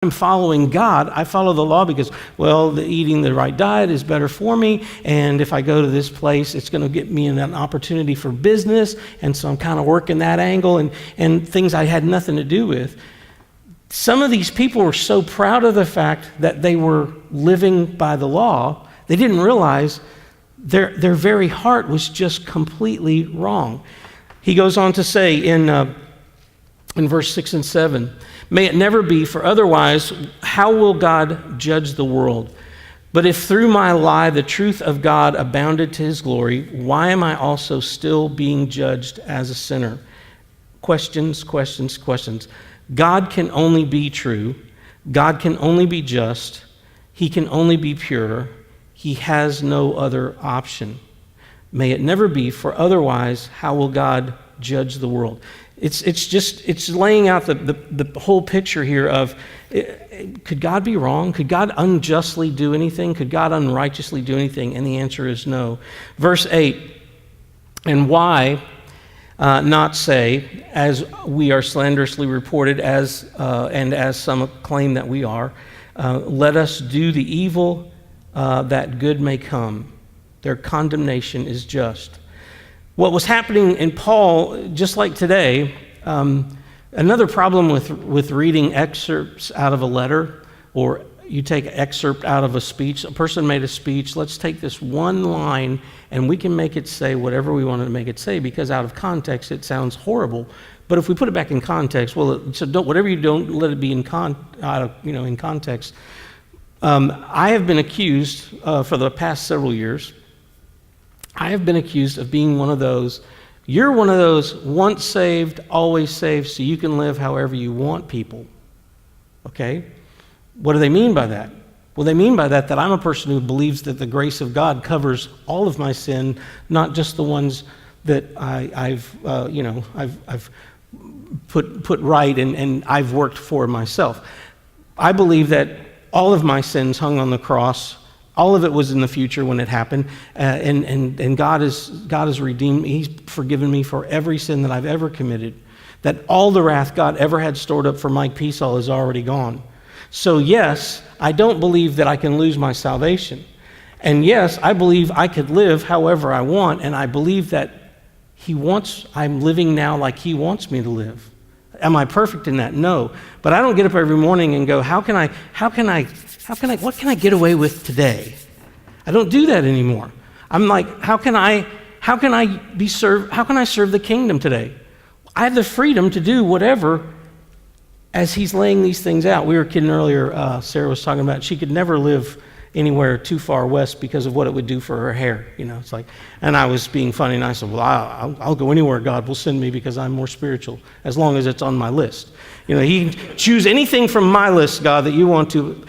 I'm following God. I follow the law because, well, eating the right diet is better for me, and if I go to this place, it's going to get me an opportunity for business, and so I'm kind of working that angle, and things I had nothing to do with. Some of these people were so proud of the fact that they were living by the law, they didn't realize their very heart was just completely wrong. He goes on to say in verse 6 and 7, "May it never be, for otherwise how will God judge the world? But if through my lie the truth of God abounded to his glory, why am I also still being judged as a sinner?" Questions, questions, questions. God can only be true. God can only be just. He can only be pure. He has no other option. May it never be, for otherwise how will God judge the world? It's laying out the whole picture here of, could God be wrong? Could God unjustly do anything? Could God unrighteously do anything? And the answer is no. Verse 8, "And why not say, as we are slanderously reported, and as some claim that we are, let us do the evil that good may come. Their condemnation is just." What was happening in Paul, just like today, another problem with reading excerpts out of a letter, or you take an excerpt out of a speech, a person made a speech, let's take this one line and we can make it say whatever we want to make it say, because out of context it sounds horrible. But if we put it back in context, whatever you don't, let it be in context. I have been accused for the past several years, I have been accused of being one of those, you're one of those once saved, always saved, so you can live however you want people. Okay? What do they mean by that? Well, they mean by that I'm a person who believes that the grace of God covers all of my sin, not just the ones that I've put right and I've worked for myself. I believe that all of my sins hung on the cross. All of it was in the future when it happened, and God has redeemed me. He's forgiven me for every sin that I've ever committed. That all the wrath God ever had stored up for Mike Peasall is already gone. So yes, I don't believe that I can lose my salvation. And yes, I believe I could live however I want, and I believe that I'm living now like He wants me to live. Am I perfect in that? No. But I don't get up every morning and go, what can I get away with today? I don't do that anymore. I'm like, how can I serve the kingdom today? I have the freedom to do whatever as He's laying these things out. We were kidding earlier, Sarah was talking about she could never live anywhere too far west because of what it would do for her hair. It's like, and I was being funny and I said, well, I'll go anywhere God will send me because I'm more spiritual, as long as it's on my list. He can choose anything from my list, God, that you want to.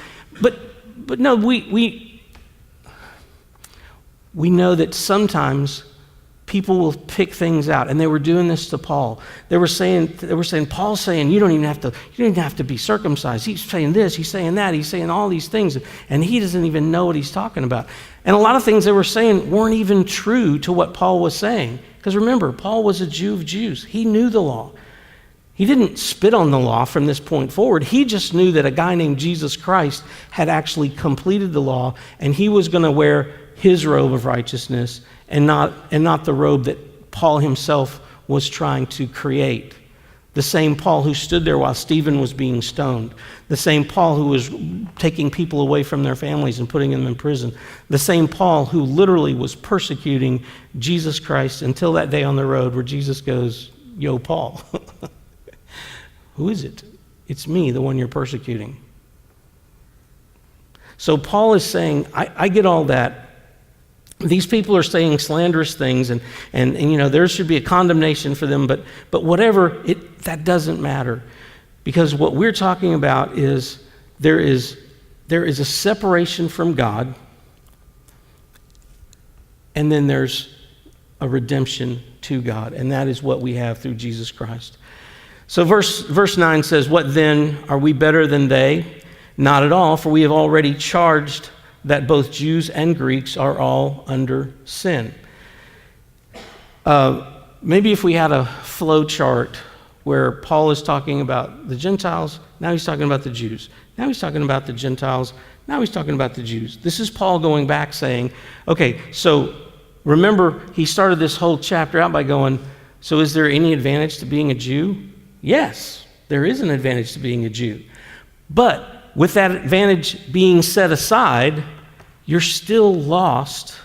But no, we know that sometimes people will pick things out, and they were doing this to Paul. They were saying, Paul's saying, you don't even have to be circumcised. He's saying this, he's saying that, he's saying all these things, and he doesn't even know what he's talking about. And a lot of things they were saying weren't even true to what Paul was saying. Because remember, Paul was a Jew of Jews. He knew the law. He didn't spit on the law from this point forward. He just knew that a guy named Jesus Christ had actually completed the law, and he was going to wear his robe of righteousness and not the robe that Paul himself was trying to create. The same Paul who stood there while Stephen was being stoned. The same Paul who was taking people away from their families and putting them in prison. The same Paul who literally was persecuting Jesus Christ until that day on the road where Jesus goes, "Yo, Paul." Who is it? It's me, the one you're persecuting. So Paul is saying, I get all that. These people are saying slanderous things, and there should be a condemnation for them, but whatever, that doesn't matter. Because what we're talking about is there is a separation from God, and then there's a redemption to God, and that is what we have through Jesus Christ. So verse 9 says, "What then? Are we better than they? Not at all, for we have already charged that both Jews and Greeks are all under sin." Maybe if we had a flow chart where Paul is talking about the Gentiles, now he's talking about the Jews. Now he's talking about the Gentiles. Now he's talking about the Jews. This is Paul going back saying, okay, so remember, he started this whole chapter out by going, so is there any advantage to being a Jew? Yes, there is an advantage to being a Jew. But with that advantage being set aside, you're still lost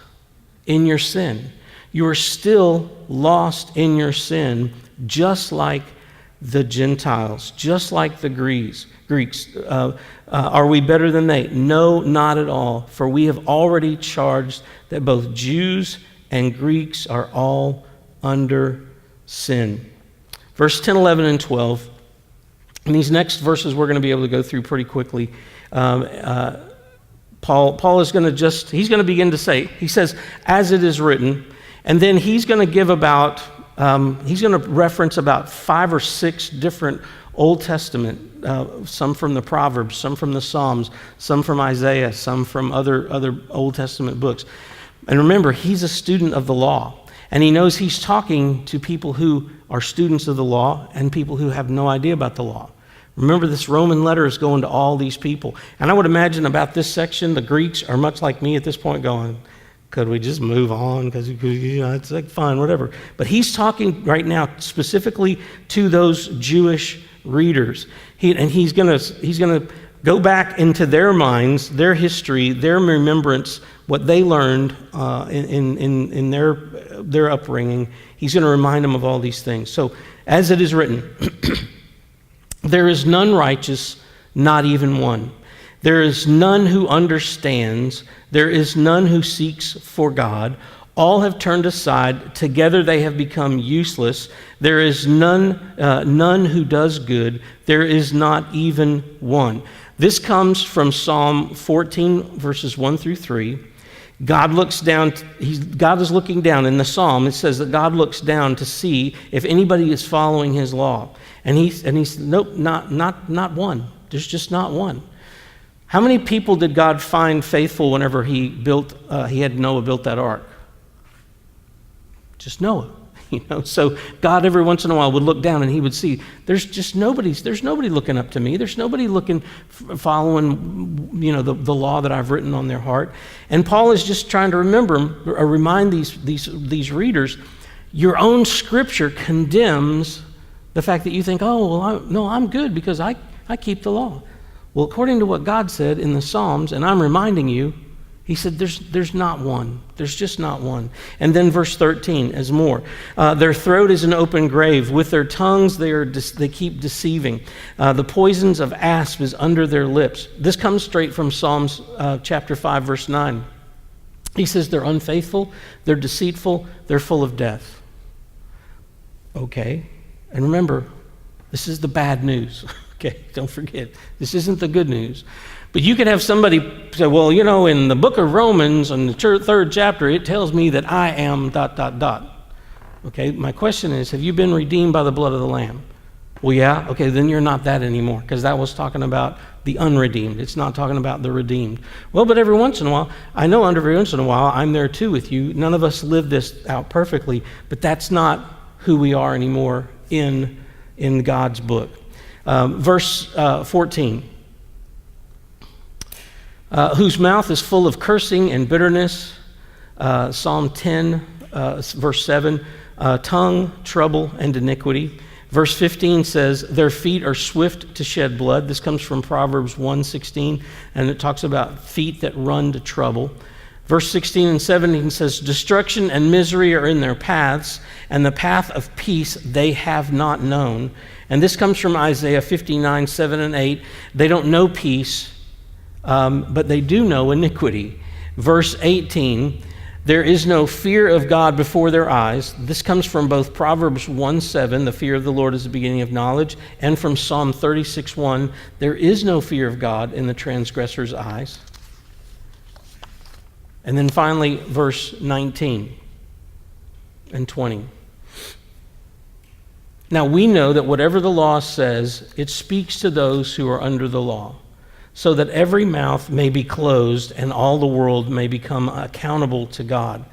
in your sin. You are still lost in your sin, just like the Gentiles, just like the Greeks. Are we better than they? No, not at all. For we have already charged that both Jews and Greeks are all under sin. Verse 10, 11, and 12. And these next verses we're going to be able to go through pretty quickly. Paul is going to he's going to begin to say, he says, as it is written, and then he's going to give about, he's going to reference about 5 or 6 different Old Testament, some from the Proverbs, some from the Psalms, some from Isaiah, some from other Old Testament books. And remember, he's a student of the law, and he knows he's talking to people who are students of the law and people who have no idea about the law. Remember, this Roman letter is going to all these people. And I would imagine about this section, the Greeks are much like me at this point going, could we just move on? Because it's like, fine, whatever. But he's talking right now specifically to those Jewish readers. He's going to go back into their minds, their history, their remembrance, what they learned in their upbringing. He's going to remind them of all these things. So, as it is written, there is none righteous, not even one. There is none who understands. There is none who seeks for God. All have turned aside. Together they have become useless. There is none who does good. There is not even one. This comes from Psalm 14, verses 1 through 3. God looks down. God is looking down. In the Psalm, it says that God looks down to see if anybody is following His law. And he said, nope, not one. There's just not one. How many people did God find faithful whenever He had Noah built that ark? Just Noah. So God every once in a while would look down and He would see there's nobody looking up to me. There's nobody following the law that I've written on their heart. And Paul is just trying to remind these readers, your own scripture condemns the fact that you think, I'm good because I keep the law. Well, according to what God said in the Psalms, and I'm reminding you, He said there's not one. There's just not one. And then verse 13 is more. Their throat is an open grave. With their tongues they keep deceiving. The poisons of asp is under their lips. This comes straight from Psalms chapter 5, verse 9. He says they're unfaithful, they're deceitful, they're full of death. Okay. And remember, this is the bad news. Okay, don't forget. This isn't the good news. But you could have somebody say, well, in the book of Romans, in the 3rd chapter, it tells me that I am ... Okay, my question is, have you been redeemed by the blood of the Lamb? Well, yeah, okay, then you're not that anymore, because that was talking about the unredeemed. It's not talking about the redeemed. Well, but every once in a while, I'm there too with you. None of us live this out perfectly, but that's not who we are anymore in God's book. Verse 14. Whose mouth is full of cursing and bitterness. Psalm 10, verse 7. Tongue, trouble, and iniquity. Verse 15 says, their feet are swift to shed blood. This comes from Proverbs 1:16, and it talks about feet that run to trouble. Verse 16 and 17 says, destruction and misery are in their paths, and the path of peace they have not known. And this comes from Isaiah 59, 7 and 8. They don't know peace, but they do know iniquity. Verse 18, there is no fear of God before their eyes. This comes from both Proverbs 1:7, the fear of the Lord is the beginning of knowledge, and from Psalm 36:1, there is no fear of God in the transgressor's eyes. And then finally, verse 19 and 20. Now we know that whatever the law says, it speaks to those who are under the law, so that every mouth may be closed and all the world may become accountable to God.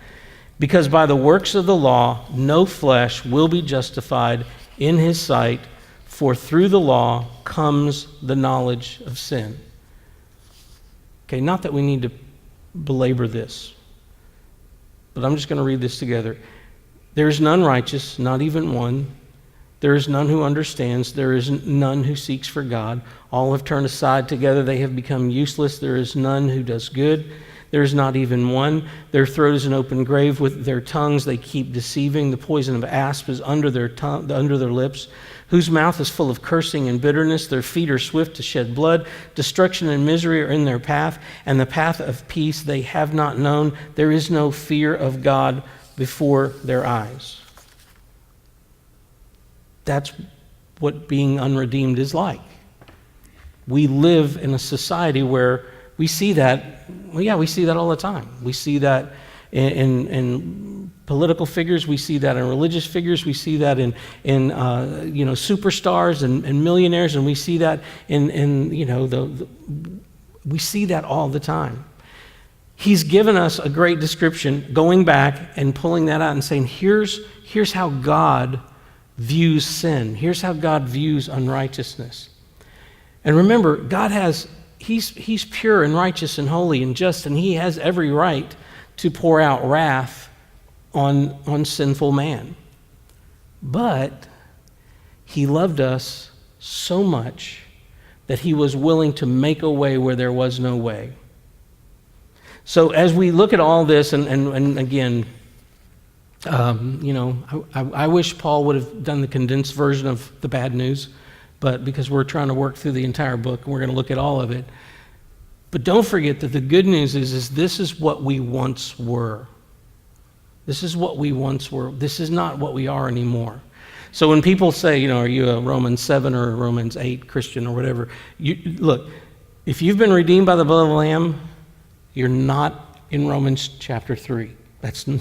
Because by the works of the law, no flesh will be justified in His sight, for through the law comes the knowledge of sin. Okay, not that we need to belabor this, but I'm just going to read this together. There is none righteous, not even one. There is none who understands. There is none who seeks for God. All have turned aside together. They have become useless. There is none who does good. There is not even one. Their throat is an open grave. With their tongues they keep deceiving. The poison of asp is under their lips, whose mouth is full of cursing and bitterness. Their feet are swift to shed blood. Destruction and misery are in their path, and the path of peace they have not known. There is no fear of God before their eyes. That's what being unredeemed is like. We live in a society where we see that. Well, yeah, we see that all the time. We see that in political figures. We see that in religious figures. We see that in superstars and millionaires, and we see that we see that all the time. He's given us a great description, going back and pulling that out and saying, here's how God views sin. Here's how God views unrighteousness. And remember, He's pure and righteous and holy and just, and He has every right to pour out wrath on sinful man. But He loved us so much that He was willing to make a way where there was no way. So as we look at all this, and again, I wish Paul would have done the condensed version of the bad news, but because we're trying to work through the entire book, and we're going to look at all of it. But don't forget that the good news is this is what we once were. This is what we once were. This is not what we are anymore. So when people say, are you a Romans 7 or a Romans 8 Christian or whatever, look, if you've been redeemed by the blood of the Lamb, you're not in Romans chapter 3.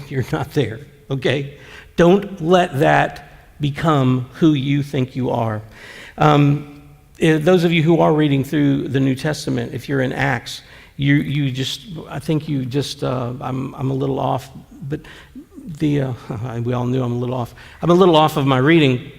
You're not there, okay? Don't let that become who you think you are. Those of you who are reading through the New Testament, if you're in Acts, I'm a little off, but we all knew I'm a little off. I'm a little off of my reading,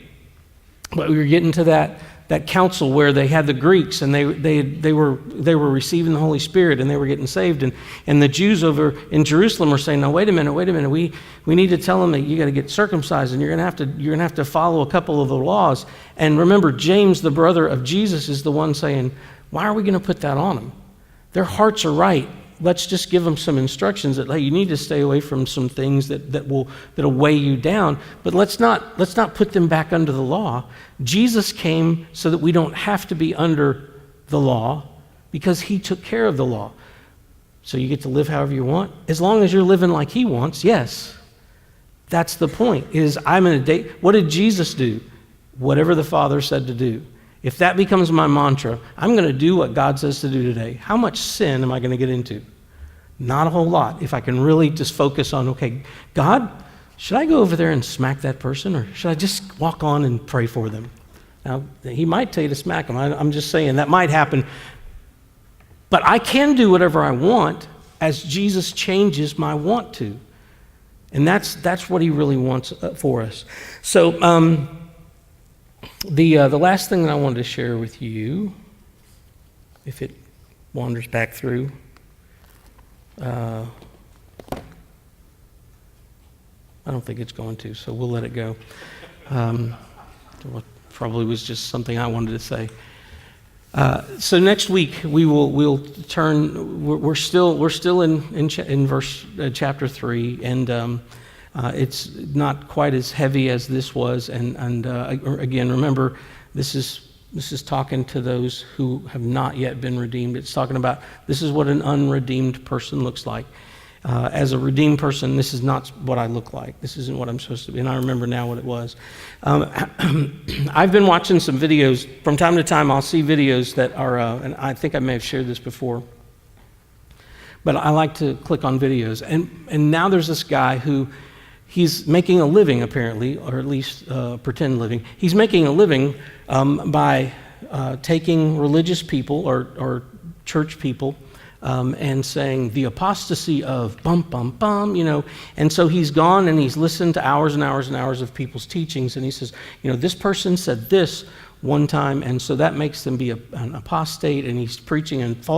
but we were getting to that council where they had the Greeks and they were receiving the Holy Spirit and they were getting saved, and the Jews over in Jerusalem were saying, "No, wait a minute, we need to tell them that you got to get circumcised and you're gonna have to follow a couple of the laws." And remember, James, the brother of Jesus, is the one saying, "Why are we going to put that on them? Their hearts are right. Let's just give them some instructions that, hey, you need to stay away from some things that'll weigh you down, but let's not put them back under the law." Jesus came so that we don't have to be under the law because He took care of the law. So you get to live however you want, as long as you're living like He wants. Yes, that's the point. What did Jesus do? Whatever the Father said to do. If that becomes my mantra, I'm going to do what God says to do today. How much sin am I going to get into? Not a whole lot. If I can really just focus on, okay, God, should I go over there and smack that person, or should I just walk on and pray for them? Now, He might tell you to smack them. I'm just saying that might happen. But I can do whatever I want as Jesus changes my want to. And that's what He really wants for us. So, the last thing that I wanted to share with you, if it wanders back through, I don't think it's going to, so we'll let it go. Probably was just something I wanted to say. So next week we'll turn. We're still in verse chapter 3, and it's not quite as heavy as this was. And again, remember, this is talking to those who have not yet been redeemed. It's talking about this is what an unredeemed person looks like. As a redeemed person, this is not what I look like. This isn't what I'm supposed to be. And I remember now what it was. I've been watching some videos. From time to time, I'll see videos that are, and I think I may have shared this before, but I like to click on videos. And now there's this guy who, he's making a living apparently, or at least pretend living. He's making a living by taking religious people or church people and saying the apostasy of bum, bum, bum, And so he's gone and he's listened to hours and hours and hours of people's teachings. And he says, this person said this one time, and so that makes them be an apostate, and he's preaching and